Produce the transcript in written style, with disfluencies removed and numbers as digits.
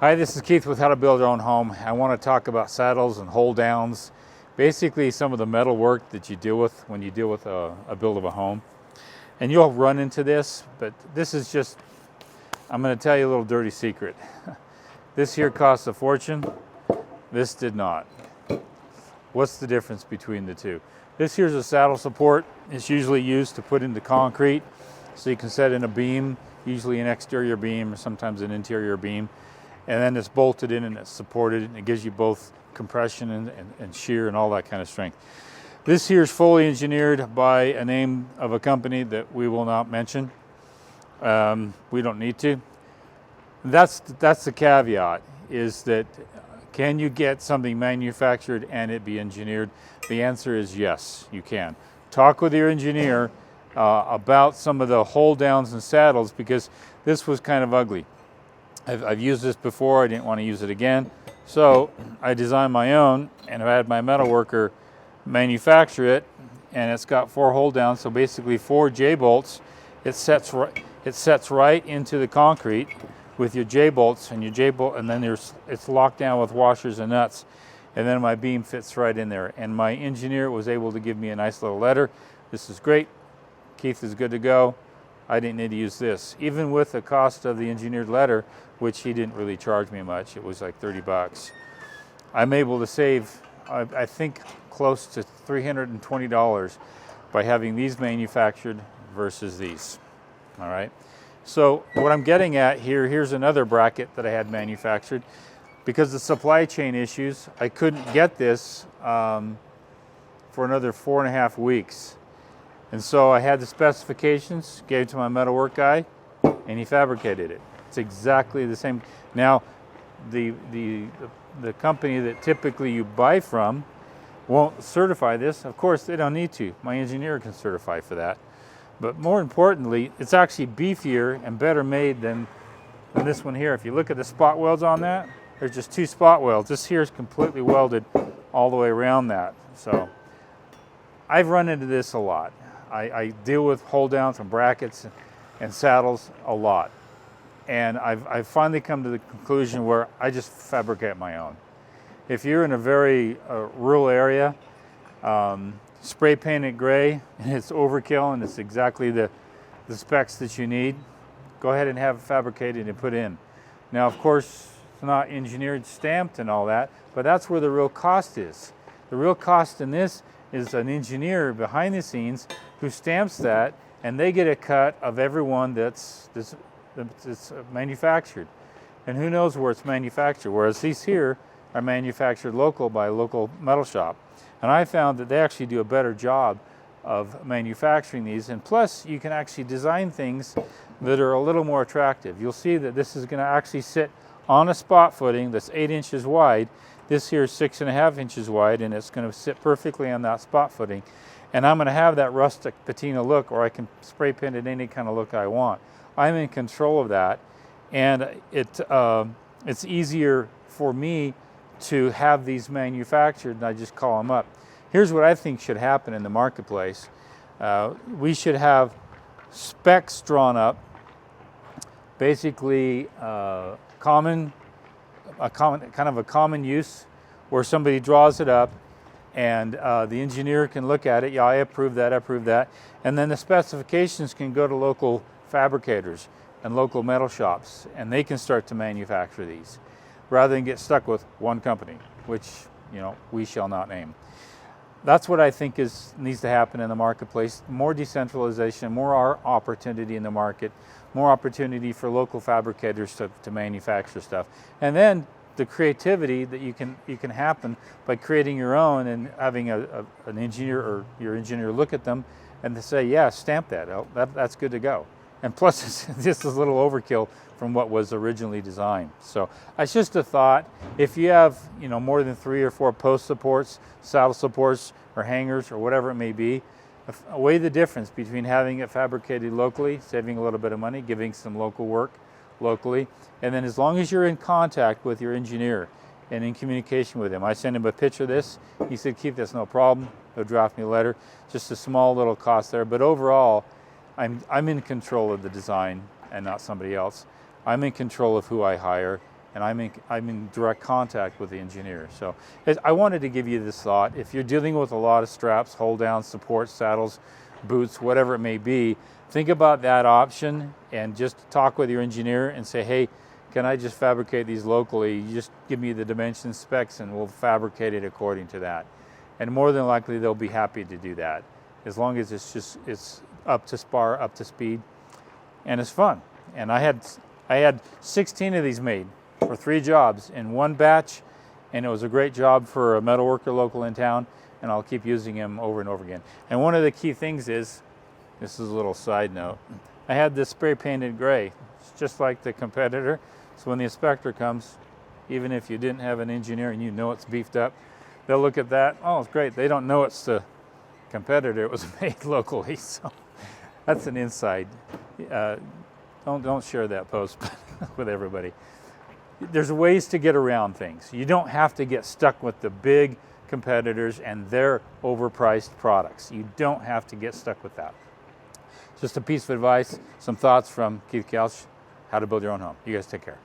Hi, this is Keith with How to Build Your Own Home. I want to talk about saddles and hold downs, basically some of the metal work that you deal with when you deal with a build of a home. And you'll run into this, but this is just, I'm going to tell you a little dirty secret. This here costs a fortune. This did not. What's the difference between the two? This here's a saddle support. It's usually used to put into concrete, so you can set in a beam, usually an exterior beam or sometimes an interior beam. And then it's bolted in and it's supported, and it gives you both compression and shear and all that kind of strength. This here is fully engineered by a name of a company that we will not mention. We don't need to. That's the caveat, is that can you get something manufactured and it be engineered? The answer is yes, you can. Talk with your engineer about some of the hold downs and saddles, because this was kind of ugly. I've used this before, I didn't want to use it again. So I designed my own, and I've had my metal worker manufacture it, and it's got 4 hold downs, so basically 4 J-bolts. It sets right into the concrete with your J-bolts, and your J-bolt, and then it's locked down with washers and nuts, and then my beam fits right in there. And my engineer was able to give me a nice little letter. This is great. Keith is good to go. I didn't need to use this. Even with the cost of the engineered letter, which he didn't really charge me much, it was like 30 bucks. I'm able to save, I think, close to $320 by having these manufactured versus these. All right. So what I'm getting at here, here's another bracket that I had manufactured. Because of supply chain issues, I couldn't get this for another 4.5 weeks. And so I had the specifications, gave it to my metalwork guy, and he fabricated it. It's exactly the same. Now, the company that typically you buy from won't certify this. Of course, they don't need to. My engineer can certify for that. But more importantly, it's actually beefier and better made than this one here. If you look at the spot welds on that, there's just 2 spot welds. This here is completely welded all the way around that. So I've run into this a lot. I deal with hold downs and brackets and saddles a lot. And I've finally come to the conclusion where I just fabricate my own. If you're in a very rural area, spray paint it gray, and it's overkill and it's exactly the specs that you need, go ahead and have it fabricated and put in. Now, of course, it's not engineered, stamped and all that, but that's where the real cost is. The real cost in this is an engineer behind the scenes who stamps that, and they get a cut of every one that's manufactured. And who knows where it's manufactured, whereas these here are manufactured local by a local metal shop. And I found that they actually do a better job of manufacturing these, and plus you can actually design things that are a little more attractive. You'll see that this is going to actually sit on a spot footing that's 8 inches wide. This here is 6.5 inches wide, and it's going to sit perfectly on that spot footing. And I'm going to have that rustic patina look, or I can spray paint it any kind of look I want. I'm in control of that, and it's easier for me to have these manufactured, and I just call them up. Here's what I think should happen in the marketplace. We should have specs drawn up, basically kind of a common use, where somebody draws it up and the engineer can look at it. Yeah, I approve that, and then the specifications can go to local fabricators and local metal shops, and they can start to manufacture these, rather than get stuck with one company, which, you know, we shall not name. That's what I think needs to happen in the marketplace. More decentralization, more opportunity in the market, more opportunity for local fabricators to manufacture stuff. And then the creativity that you can happen by creating your own and having an engineer or your engineer look at them and to say, yeah, stamp that. Oh, that's good to go. And plus, this is a little overkill from what was originally designed. So it's just a thought. If you have, you know, more than 3 or 4 post supports, saddle supports, or hangers, or whatever it may be, weigh the difference between having it fabricated locally, saving a little bit of money, giving some local work locally, and then as long as you're in contact with your engineer and in communication with him. I sent him a picture of this. He said, Keith, that's no problem. He'll draft me a letter. Just a small little cost there, but overall, I'm in control of the design and not somebody else. I'm in control of who I hire, and I'm in direct contact with the engineer. So I wanted to give you this thought. If you're dealing with a lot of straps, hold downs, supports, saddles, boots, whatever it may be, think about that option and just talk with your engineer and say, hey, can I just fabricate these locally? You just give me the dimension specs and we'll fabricate it according to that. And more than likely they'll be happy to do that, as long as it's up to spar, up to speed, and it's fun. And I had 16 of these made for 3 jobs in one batch, and it was a great job for a metal worker local in town, and I'll keep using him over and over again. And one of the key things is, this is a little side note, I had this spray painted gray. It's just like the competitor. So when the inspector comes, even if you didn't have an engineer and you know it's beefed up, they'll look at that, oh, it's great. They don't know it's the competitor. It was made locally, so that's an inside. Don't share that post with everybody. There's ways to get around things. You don't have to get stuck with the big competitors and their overpriced products. You don't have to get stuck with that. Just a piece of advice, some thoughts from Keith Couch, how to build your own home. You guys take care.